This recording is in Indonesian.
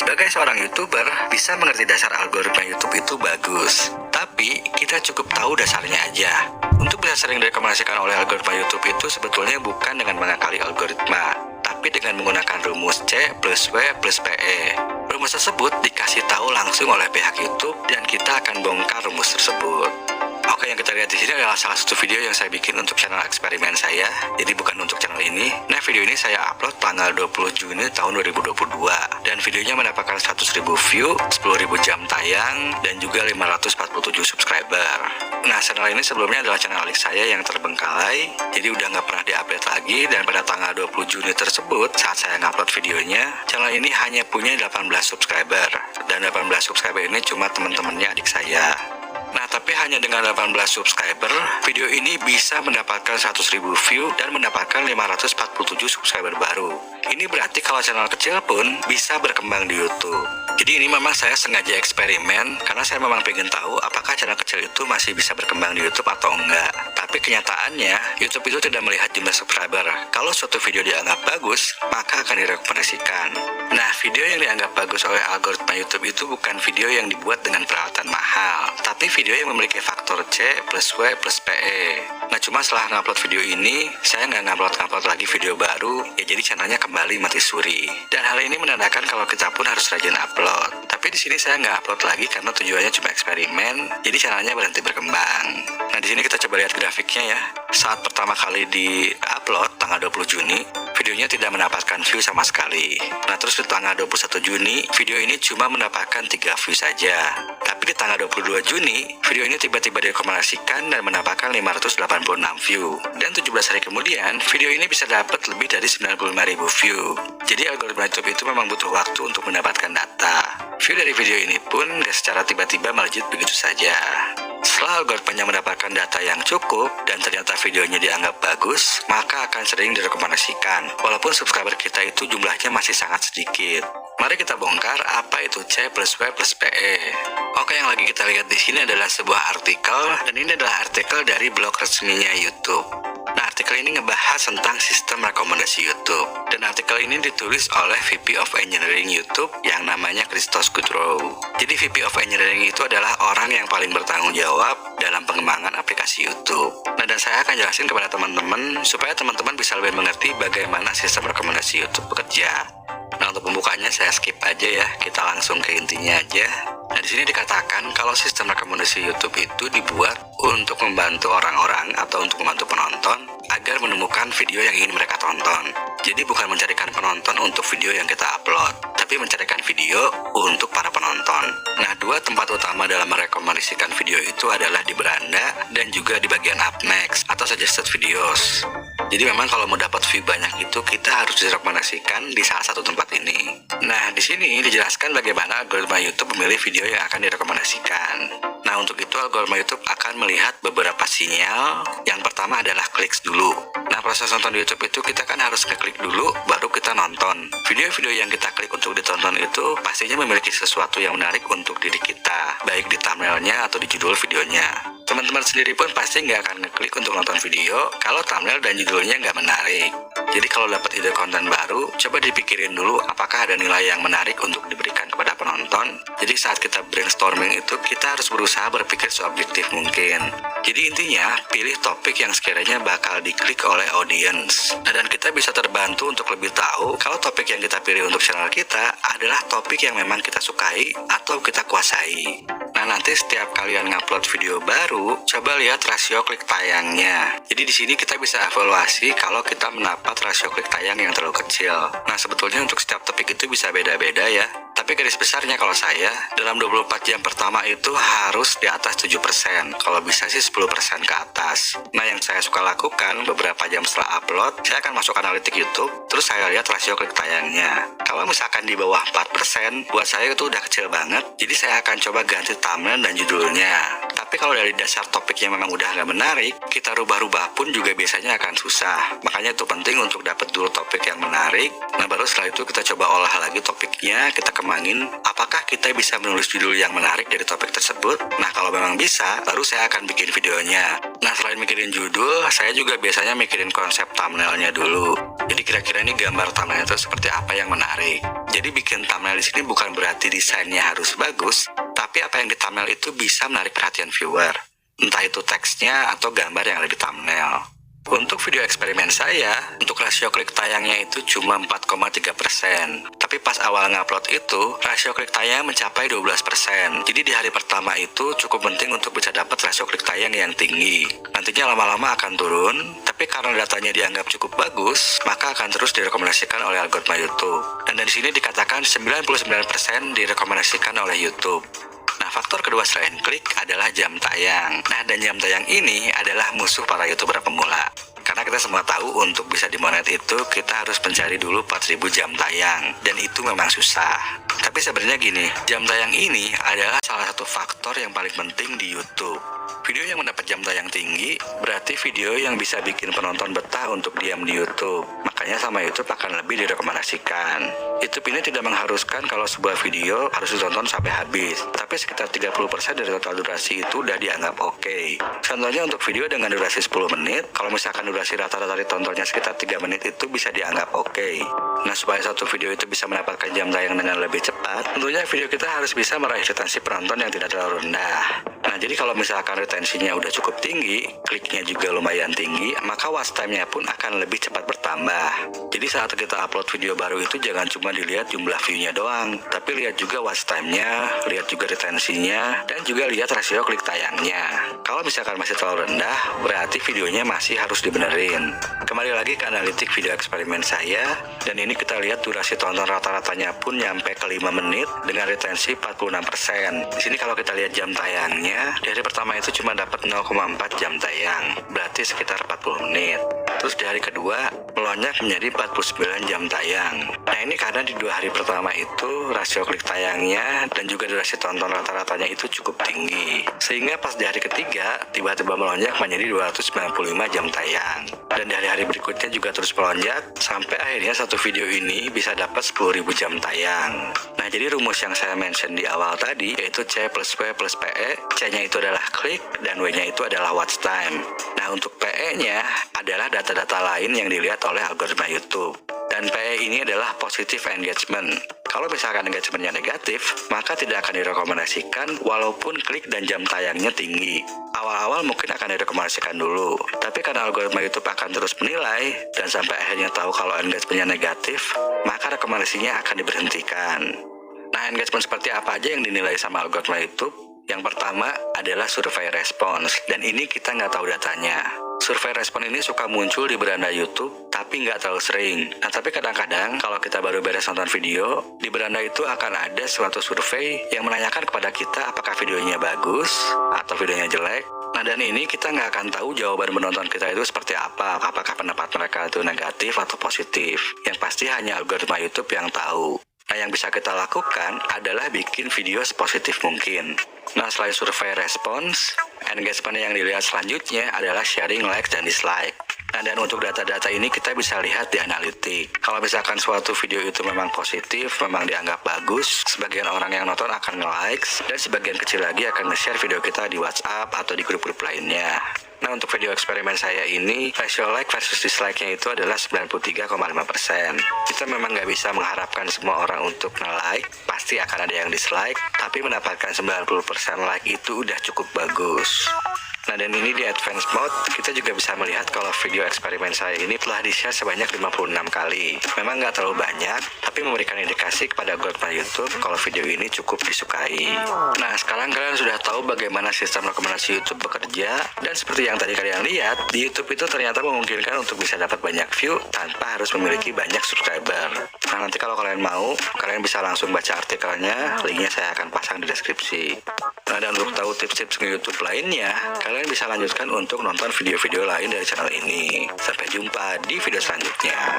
Sebagai seorang YouTuber, bisa mengerti dasar algoritma YouTube itu bagus. Tapi, kita cukup tahu dasarnya aja. Untuk bisa sering direkomendasikan oleh algoritma YouTube itu sebetulnya bukan dengan mengakali algoritma, tapi dengan menggunakan rumus C plus W plus PE. Rumus tersebut dikasih tahu langsung oleh pihak YouTube dan kita akan bongkar rumus tersebut. Oke, yang kita lihat di sini adalah salah satu video yang saya bikin untuk channel eksperimen saya, jadi bukan untuk channel ini. Nah, video ini saya upload tanggal 20 Juni tahun 2022, dan videonya mendapatkan 100.000 view, 10.000 jam tayang, dan juga 547 subscriber. Nah, channel ini sebelumnya adalah channel adik saya yang terbengkalai, jadi udah nggak pernah diupdate lagi, dan pada tanggal 20 Juni tersebut, saat saya ngupload videonya, channel ini hanya punya 18 subscriber, dan 18 subscriber ini cuma teman-temannya adik saya. Nah, tapi hanya dengan 18 subscriber, video ini bisa mendapatkan 100.000 view dan mendapatkan 547 subscriber baru. Ini berarti kalau channel kecil pun bisa berkembang di YouTube. Jadi ini memang saya sengaja eksperimen, karena saya memang pengen tahu apakah channel kecil itu masih bisa berkembang di YouTube atau enggak. Tapi kenyataannya, YouTube itu tidak melihat jumlah subscriber. Kalau suatu video dianggap bagus, maka akan direkomendasikan. Nah, video yang dianggap bagus oleh algoritma YouTube itu bukan video yang dibuat dengan peralatan mahal, tapi video yang memiliki faktor C plus W plus PE. Nah, cuma setelah ngupload video ini, saya nggak ngupload lagi video baru, ya jadi channelnya kembali mati suri. Dan hal ini menandakan kalau kita pun harus rajin upload. Tapi di sini saya nggak upload lagi karena tujuannya cuma eksperimen, jadi channelnya berhenti berkembang. Nah, di sini kita coba lihat grafiknya ya. Saat pertama kali di-upload tanggal 20 Juni, videonya tidak mendapatkan view sama sekali. Nah, terus di tanggal 21 Juni, video ini cuma mendapatkan 3 view saja. Tapi di tanggal 22 Juni, video ini tiba-tiba direkomendasikan dan mendapatkan 586 view. Dan 17 hari kemudian, video ini bisa dapat lebih dari 95.000 view. Jadi algoritma YouTube itu memang butuh waktu untuk mendapatkan data. View dari video ini pun gak secara tiba-tiba melejit begitu saja. Setelah algoritmanya mendapatkan data yang cukup dan ternyata videonya dianggap bagus, maka akan sering direkomendasikan, walaupun subscriber kita itu jumlahnya masih sangat sedikit. Mari kita bongkar apa itu C plus W plus PE. Oke, yang lagi kita lihat di sini adalah sebuah artikel, dan ini adalah artikel dari blog resminya YouTube. Nah, artikel ini ngebahas tentang sistem rekomendasi YouTube, dan artikel ini ditulis oleh VP of Engineering YouTube yang namanya Christos Goodrow. Jadi VP of Engineering itu adalah orang yang paling bertanggung jawab dalam pengembangan aplikasi YouTube. Nah, dan saya akan jelasin kepada teman-teman supaya teman-teman bisa lebih mengerti bagaimana sistem rekomendasi YouTube bekerja. Nah, untuk pembukanya saya skip aja ya, kita langsung ke intinya aja. Nah, di sini dikatakan kalau sistem rekomendasi YouTube itu dibuat untuk membantu orang-orang atau untuk membantu penonton agar menemukan video yang ingin mereka tonton. Jadi bukan mencarikan penonton untuk video yang kita upload, tapi mencarikan video untuk para penonton. Nah, dua tempat utama dalam merekomendasikan video itu adalah di beranda dan juga di bagian up next atau suggested videos. Jadi memang kalau mau dapat view banyak itu kita harus direkomendasikan di salah satu tempat ini. Nah, di sini dijelaskan bagaimana algoritma YouTube memilih video yang akan direkomendasikan. Nah, untuk itu algoritma YouTube akan melihat beberapa sinyal. Yang pertama adalah kliks dulu. Nah, proses nonton di YouTube itu kita kan harus ngeklik dulu, baru kita nonton. Video-video yang kita klik untuk ditonton itu pastinya memiliki sesuatu yang menarik untuk diri kita, baik di thumbnailnya atau di judul videonya. Teman-teman sendiri pun pasti nggak akan ngeklik untuk nonton video kalau thumbnail dan judulnya nggak menarik. Jadi kalau dapat ide konten baru, coba dipikirin dulu apakah ada nilai yang menarik untuk diberikan kepada penonton. Jadi saat kita brainstorming itu, kita harus berusaha berpikir seobjektif mungkin. Jadi intinya, pilih topik yang sekiranya bakal diklik oleh audiens. Nah, dan kita bisa terbantu untuk lebih tahu kalau topik yang kita pilih untuk channel kita adalah topik yang memang kita sukai atau kita kuasai. Nah, nanti setiap kalian ngupload video baru, coba lihat rasio klik tayangnya. Jadi di sini kita bisa evaluasi kalau kita mendapat rasio klik tayang yang terlalu kecil. Nah, sebetulnya untuk setiap topik itu bisa beda-beda ya. Tapi garis besarnya kalau saya, dalam 24 jam pertama itu harus di atas 7%. Kalau bisa sih 10% ke atas. Nah, yang saya suka lakukan beberapa jam setelah upload, saya akan masuk analitik YouTube, terus saya lihat rasio klik tayangnya. Kalau misalkan di bawah 4%, buat saya itu udah kecil banget. Jadi saya akan coba ganti thumbnail dan judulnya. Tapi kalau dari dasar topiknya memang udah nggak menarik, kita rubah-rubah pun juga biasanya akan susah. Makanya itu penting untuk dapat dulu topik yang menarik. Nah, baru setelah itu kita coba olah lagi topiknya, kita kembangin apakah kita bisa menulis judul yang menarik dari topik tersebut. Nah, kalau memang bisa, baru saya akan bikin videonya. Nah, selain mikirin judul, saya juga biasanya mikirin konsep thumbnailnya dulu. Jadi kira-kira ini gambar thumbnail itu seperti apa yang menarik. Jadi bikin thumbnail di sini bukan berarti desainnya harus bagus, tapi apa yang di thumbnail itu bisa menarik perhatian viewer. Entah itu teksnya atau gambar yang ada di thumbnail. Untuk video eksperimen saya, untuk rasio klik tayangnya itu cuma 4,3%. Tapi pas awal ngupload itu, rasio klik tayang mencapai 12%. Jadi di hari pertama itu cukup penting untuk bisa dapat rasio klik tayang yang tinggi. Nantinya lama-lama akan turun, tapi karena datanya dianggap cukup bagus, maka akan terus direkomendasikan oleh algoritma YouTube. Dan dari sini dikatakan 99% direkomendasikan oleh YouTube. Nah, faktor kedua selain klik adalah jam tayang. Nah, dan jam tayang ini adalah musuh para YouTuber pemula. Karena kita semua tahu untuk bisa dimonet itu kita harus mencari dulu 4000 jam tayang. Dan itu memang susah. Tapi sebenarnya gini, jam tayang ini adalah salah satu faktor yang paling penting di YouTube. Video yang mendapat jam tayang tinggi berarti video yang bisa bikin penonton betah untuk diam di YouTube. Makanya sama YouTube akan lebih direkomendasikan. YouTube ini tidak mengharuskan kalau sebuah video harus ditonton sampai habis, tapi sekitar 30% dari total durasi itu udah dianggap oke. Contohnya untuk video dengan durasi 10 menit, kalau misalkan durasi rata-rata ditontonnya sekitar 3 menit itu bisa dianggap oke. Nah, supaya satu video itu bisa mendapatkan jam tayang dengan lebih cepat, tentunya video kita harus bisa meraih retensi penonton yang tidak terlalu rendah. Nah, jadi kalau misalkan retensinya udah cukup tinggi, kliknya juga lumayan tinggi, maka watch time-nya pun akan lebih cepat bertambah. Jadi saat kita upload video baru itu jangan cuma dilihat jumlah view-nya doang, tapi lihat juga watch time-nya, lihat juga retensinya, dan juga lihat rasio klik tayangnya. Kalau misalkan masih terlalu rendah, berarti videonya masih harus dibenerin. Kembali lagi ke analitik video eksperimen saya, dan ini kita lihat durasi tonton rata-ratanya pun nyampe ke 5 menit dengan retensi 46%. Di sini kalau kita lihat jam tayangnya, di hari pertama itu cuma dapat 0,4 jam tayang, berarti sekitar 40 menit. Terus di hari kedua melonjak menjadi 49 jam tayang. Nah, ini karena di 2 hari pertama itu rasio klik tayangnya dan juga durasi tonton rata-ratanya itu cukup tinggi. Sehingga pas di hari ketiga tiba-tiba melonjak menjadi 295 jam tayang. Dan di hari-hari berikutnya juga terus melonjak sampai akhirnya satu video ini bisa dapat 10.000 jam tayang. Nah, jadi rumus yang saya mention di awal tadi yaitu C plus W plus PE. C-nya itu adalah klik dan W-nya itu adalah watch time. Nah, untuk PE-nya adalah data-data lain yang dilihat oleh algoritma YouTube. Dan PE ini adalah positive engagement. Kalau misalkan engagementnya negatif, maka tidak akan direkomendasikan walaupun klik dan jam tayangnya tinggi. Awal-awal mungkin akan direkomendasikan dulu, tapi karena algoritma YouTube akan terus menilai dan sampai akhirnya tahu kalau engagementnya negatif, maka rekomendasinya akan diberhentikan. Nah, engagement seperti apa aja yang dinilai sama algoritma YouTube? Yang pertama adalah survei respons, dan ini kita nggak tahu datanya. Survei respon ini suka muncul di beranda YouTube, tapi nggak terlalu sering. Nah, tapi kadang-kadang kalau kita baru beres nonton video, di beranda itu akan ada suatu survei yang menanyakan kepada kita apakah videonya bagus atau videonya jelek. Nah, dan ini kita nggak akan tahu jawaban penonton kita itu seperti apa, apakah pendapat mereka itu negatif atau positif. Yang pasti hanya algoritma YouTube yang tahu. Nah, yang bisa kita lakukan adalah bikin video sepositif mungkin. Nah, selain survei respons, engagement yang dilihat selanjutnya adalah sharing, like, dan dislike. Nah, dan untuk data-data ini kita bisa lihat di analitik. Kalau misalkan suatu video itu memang positif, memang dianggap bagus, sebagian orang yang nonton akan nge-likes, dan sebagian kecil lagi akan nge-share video kita di WhatsApp atau di grup-grup lainnya. Nah, untuk video eksperimen saya ini, rasio like versus dislike-nya itu adalah 93,5%. Kita memang nggak bisa mengharapkan semua orang untuk nge-like, pasti akan ada yang dislike, tapi mendapatkan 90% like itu udah cukup bagus. Nah, dan ini di advance mode, kita juga bisa melihat kalau video eksperimen saya ini telah di-share sebanyak 56 kali. Memang nggak terlalu banyak, tapi memberikan indikasi kepada algoritma YouTube kalau video ini cukup disukai. Nah, sekarang kalian sudah tahu bagaimana sistem rekomendasi YouTube bekerja, dan seperti yang tadi kalian lihat, di YouTube itu ternyata memungkinkan untuk bisa dapat banyak view tanpa harus memiliki banyak subscriber. Nah, nanti kalau kalian mau, kalian bisa langsung baca artikelnya, linknya saya akan pasang di deskripsi. Nah, dan untuk tahu tips-tips nge-YouTube lainnya, kalian bisa lanjutkan untuk nonton video-video lain dari channel ini. Sampai jumpa di video selanjutnya.